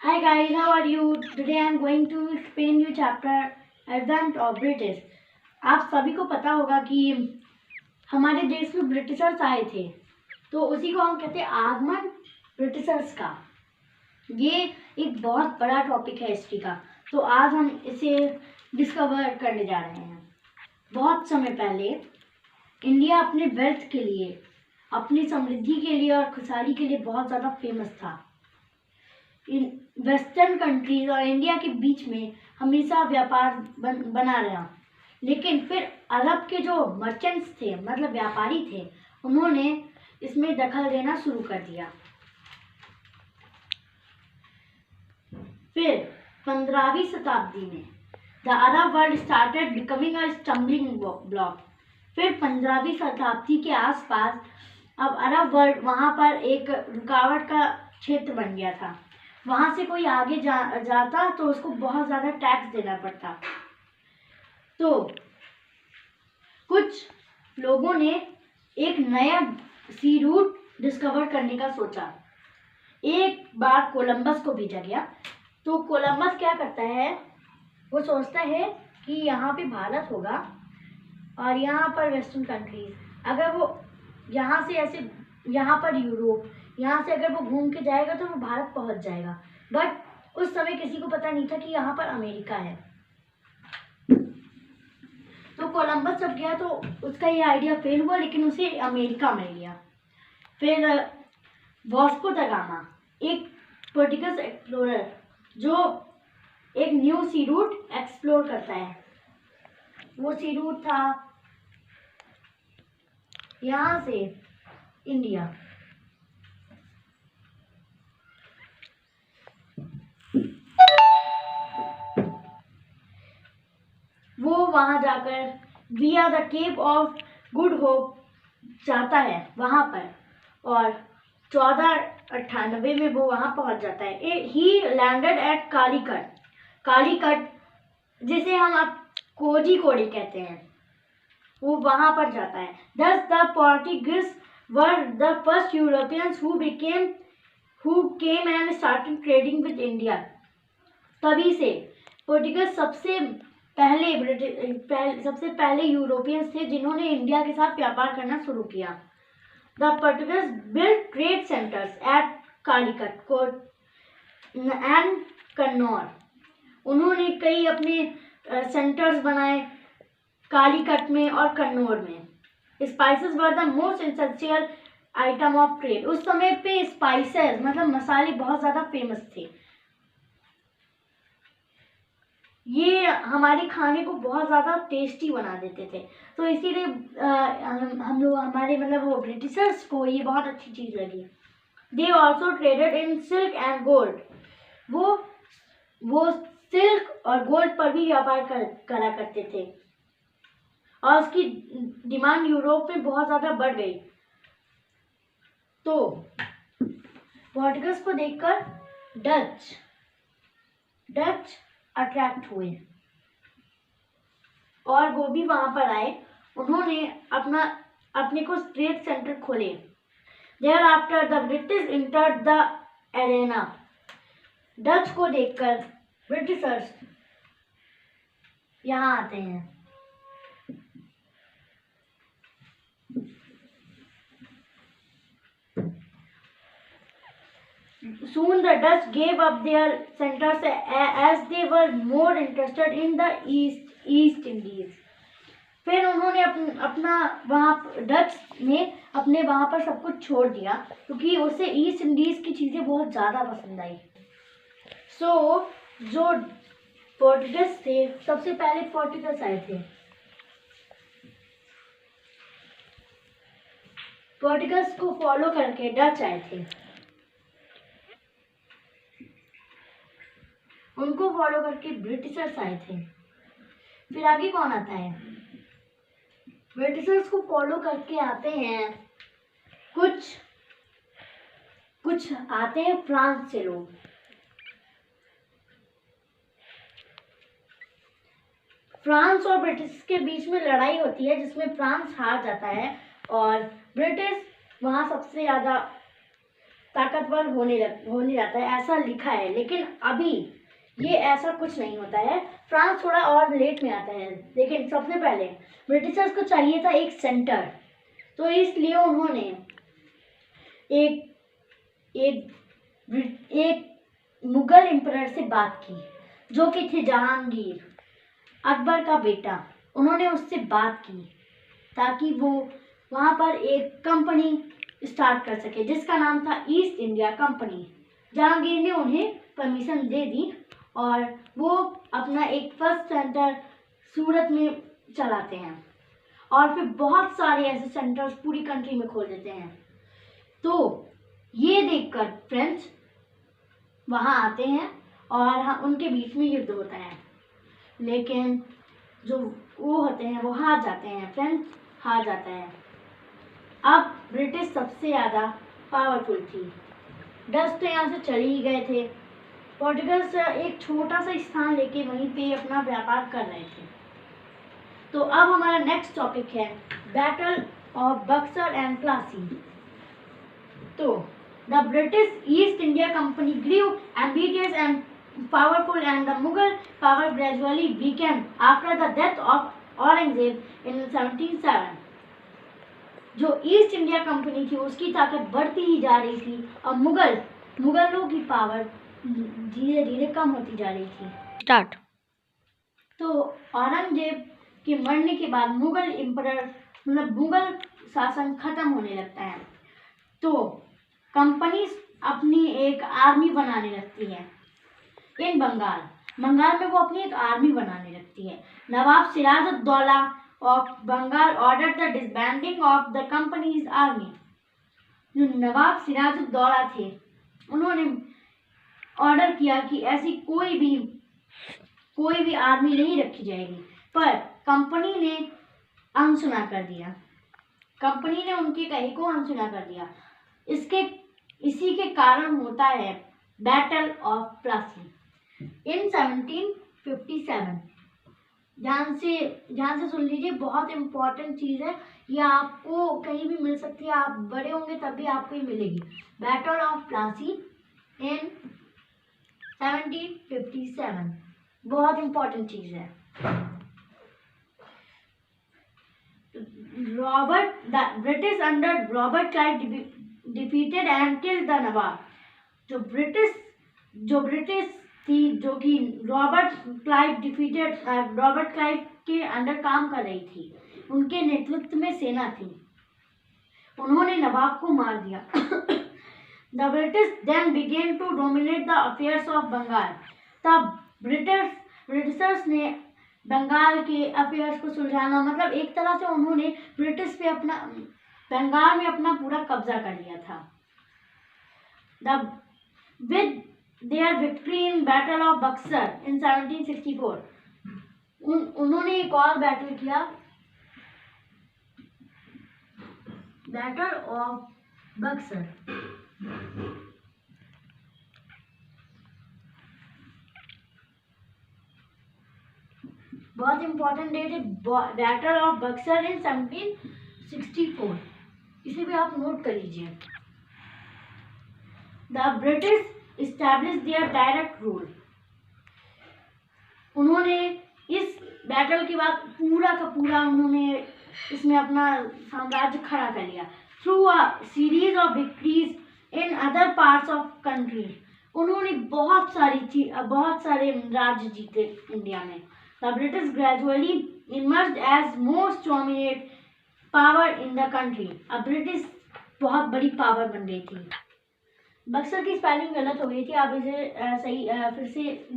Hi guys, how are you? Today I am going to explain you chapter Advent of British. आप सभी को पता होगा कि हमारे देश में ब्रिटिशर्स आए थे, तो उसी को हम कहते हैं आगमन ब्रिटिशर्स का। ये एक बहुत बड़ा टॉपिक है हिस्ट्री का, तो आज हम इसे डिस्कवर करने जा रहे हैं। बहुत समय पहले इंडिया अपने वेल्थ के लिए, अपनी समृद्धि के लिए और खुशहाली के लिए बहुत ज़्यादा फेमस था। इन वेस्टर्न कंट्रीज और इंडिया के बीच में हमेशा व्यापार बना रहा, लेकिन फिर अरब के जो मर्चेंट्स थे, मतलब व्यापारी थे, उन्होंने इसमें दखल देना शुरू कर दिया। फिर 15वीं शताब्दी में the Arab world started becoming a stumbling block. फिर 15वीं शताब्दी के आसपास अब अरब वर्ल्ड वहाँ पर एक रुकावट का क्षेत्र बन गया था। वहाँ से कोई आगे जाता तो उसको बहुत ज़्यादा टैक्स देना पड़ता। तो कुछ लोगों ने एक नया सी रूट डिस्कवर करने का सोचा। एक बार कोलंबस को भेजा गया। तो कोलंबस क्या करता है, वो सोचता है कि यहाँ पे भारत होगा और यहाँ पर वेस्टर्न कंट्रीज, अगर वो यहाँ से ऐसे, यहाँ पर यूरोप, यहाँ से अगर वो घूम के जाएगा तो वो भारत पहुँच जाएगा। बट उस समय किसी को पता नहीं था कि यहाँ पर अमेरिका है। तो कोलंबस जब गया तो उसका ये आइडिया फेल हुआ, लेकिन उसे अमेरिका मिल गया। फिर वास्को द गामा, एक पोर्टुगीज एक्सप्लोरर जो एक न्यू सी रूट एक्सप्लोर करता है। वो सी रूट था यहाँ से इंडिया। वो वहाँ जाकर via the Cape of Good Hope जाता है वहाँ पर, और 1498 में वो वहाँ पहुँच जाता है। ही लैंडेड एट कालीकट। कालीकट जिसे हम अब कोझिकोड कहते हैं, वो वहाँ पर जाता है। Thus the Portuguese were the first Europeans who came and started trading with India. तभी से पोर्टुगीज सबसे पहले यूरोपियंस थे जिन्होंने इंडिया के साथ व्यापार करना शुरू किया। The Portuguese built trade centres at Calicut and Cannanore. उन्होंने कई अपने सेंटर्स बनाए कालीकट में और कन्नौर में। Spices were the most essential item of trade. उस समय पे स्पाइसेस मतलब मसाले बहुत ज़्यादा फेमस थे। ये हमारे खाने को बहुत ज़्यादा टेस्टी बना देते थे, तो इसीलिए हम लोग, हमारे मतलब वो ब्रिटिशर्स को ये बहुत अच्छी चीज़ लगी। They also traded in silk and gold. वो सिल्क और गोल्ड पर भी व्यापार करा करते थे, और उसकी डिमांड यूरोप में बहुत ज़्यादा बढ़ गई। तो पोर्टुगीज को देखकर डच अट्रैक्ट हुए और वो भी वहां पर आए। उन्होंने अपने को ट्रेड सेंटर खोले। There after the British entered the arena. Dutch को देखकर ब्रिटिशर्स यहाँ आते हैं। Soon the Dutch gave up their centers as they were more interested in the East Indies. फिर उन्होंने अपना वहाँ डच ने अपने वहाँ पर सब कुछ छोड़ दिया, क्योंकि उसे ईस्ट इंडीज की चीज़ें बहुत ज़्यादा पसंद आई। जो पोर्टुगीज थे, सबसे पहले पोर्टुगीज आए थे। पोर्टुगीज को फॉलो करके डच आए थे। उनको फॉलो करके ब्रिटिशर्स आए थे। फिर आगे कौन आता है? ब्रिटिशर्स को फॉलो करके आते हैं कुछ आते हैं फ्रांस से लोग। फ्रांस और ब्रिटिश के बीच में लड़ाई होती है, जिसमें फ्रांस हार जाता है और ब्रिटिश वहाँ सबसे ज़्यादा ताकतवर होने जाता है, ऐसा लिखा है। लेकिन अभी ये ऐसा कुछ नहीं होता है। फ्रांस थोड़ा और लेट में आता है, लेकिन सबसे पहले ब्रिटिशर्स को चाहिए था एक सेंटर, तो इसलिए उन्होंने एक एक एक मुगल एम्परर से बात की, जो कि थे जहांगीर, अकबर का बेटा। उन्होंने उससे बात की ताकि वो वहाँ पर एक कंपनी स्टार्ट कर सके, जिसका नाम था ईस्ट इंडिया कंपनी। जहांगीर ने उन्हें परमिशन दे दी और वो अपना एक फर्स्ट सेंटर सूरत में चलाते हैं, और फिर बहुत सारे ऐसे सेंटर्स पूरी कंट्री में खोल देते हैं। तो ये देखकर फ्रेंच वहाँ आते हैं और उनके बीच में युद्ध होता है, लेकिन जो वो होते हैं वो हार जाते हैं, फ्रेंच हार जाता है। अब ब्रिटिश सबसे ज़्यादा पावरफुल थी। डच तो यहाँ से चले ही गए थे। पोर्टुगल से एक छोटा सा स्थान लेके वहीं पे अपना व्यापार कर रहे थे। तो अब हमारा नेक्स्ट टॉपिक है battle of Buxar and Plassey. तो the British East India Company grew ambitious and powerful, and the Mughal power gradually weakened after the death of Aurangzeb in 1707। जो ईस्ट इंडिया कंपनी थी उसकी ताकत बढ़ती ही जा रही थी और मुगलों की पावर धीरे धीरे कम होती जा रही थी। स्टार्ट। तो औरंगजेब के मरने के बाद मुगल एम्परर मतलब मुगल शासन खत्म होने लगता है। तो कंपनी अपनी एक आर्मी बनाने लगती है इन बंगाल में वो अपनी एक आर्मी बनाने लगती है। Nawab Sirajuddaulah of Bengal order the disbanding of the company's army. जो नवाब सिराजुद्दौला थे उन्होंने ऑर्डर किया कि ऐसी कोई भी आर्मी नहीं रखी जाएगी, पर कंपनी ने अनसुना कर दिया। कंपनी ने उनके कहे को अनसुना कर दिया। इसी के कारण होता है बैटल ऑफ प्लासी इन 1757। ध्यान से सुन लीजिए, बहुत इम्पोर्टेंट चीज़ है। ये आपको कहीं भी मिल सकती है, आप बड़े होंगे तब भी आपको ही मिलेगी। बैटल ऑफ प्लासी इन 1757 बहुत इम्पोर्टेंट चीज़ है। The British under Robert Clive defeated and killed the Nawab. जो ब्रिटिश थी, जो कि रॉबर्ट क्लाइव के अंडर काम कर रही थी, उनके नेतृत्व में सेना थी, उन्होंने नवाब को मार दिया। The British then began to dominate the affairs of Bengal. तब ब्रिटिशर्स ने बंगाल के अफेयर्स को सुलझाना, मतलब एक तरह से उन्होंने बंगाल में अपना पूरा कब्जा कर लिया था। With their victory in Battle of Buxar in 1764, उन्होंने एक और बैटल किया, बैटल ऑफ बक्सर। बहुत इंपॉर्टेंट डेट है, बैटल ऑफ बक्सर इन 1764। इसे भी आप नोट कर लीजिए। The British established their direct rule। उन्होंने इस बैटल के बाद पूरा का पूरा उन्होंने इसमें अपना साम्राज्य खड़ा कर लिया। Through a series of victories in other parts of country, उन्होंने बहुत सारे राज्य जीते इंडिया में। The British gradually emerged as most dominate power in the country. अब ब्रिटिश बहुत बड़ी पावर बन गई थी। बक्सर की स्पेलिंग गलत हो गई थी, आप इसे फिर से